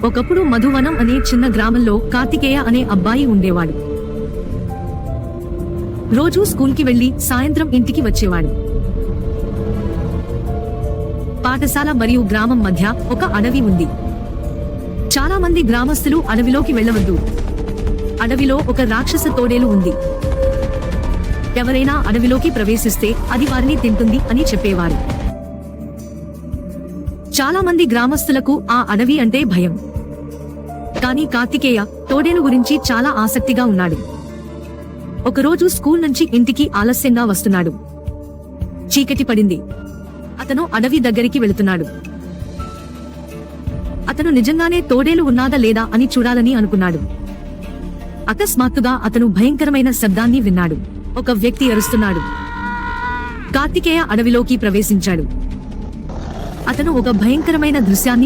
ఒకప్పుడు మధువనం అనే చిన్న గ్రామంలో కార్తికేయ అనే అబ్బాయి ఉండేవాడు. రోజూ స్కూల్కి వెళ్లి సాయంత్రం ఇంటికి వచ్చేవాడు. పాఠశాల మరియు గ్రామం మధ్య ఒక అడవి ఉంది. చాలా మంది గ్రామస్తులు అడవిలోకి వెళ్ళవద్దు, అడవిలో ఒక రాక్షస తోడేలు ఉంది, ఎవరైనా అడవిలోకి ప్రవేశిస్తే అది వారిని తింటుంది అని చెప్పేవారు. చాలా మంది గ్రామస్తులకు ఆ అడవి అంటే భయం. కానీ కార్తికేయ తోడేలు గురించి చాలా ఆసక్తిగా ఉన్నాడు. ఒకరోజు స్కూల్ నుంచి ఇంటికి ఆలస్యంగా వస్తున్నాడు. చీకటి పడింది. అతను అడవి దగ్గరికి వెళుతున్నాడు. అతను నిజంగానే తోడేలు ఉన్నాదా లేదా అని చూడాలని అనుకున్నాడు. అకస్మాత్తుగా అతను భయంకరమైన శబ్దాన్ని విన్నాడు. ఒక వ్యక్తి అరుస్తున్నాడు. కార్తికేయ అడవిలోకి ప్రవేశించాడు. అతను ఒక భయంకరమైన దృశ్యాన్ని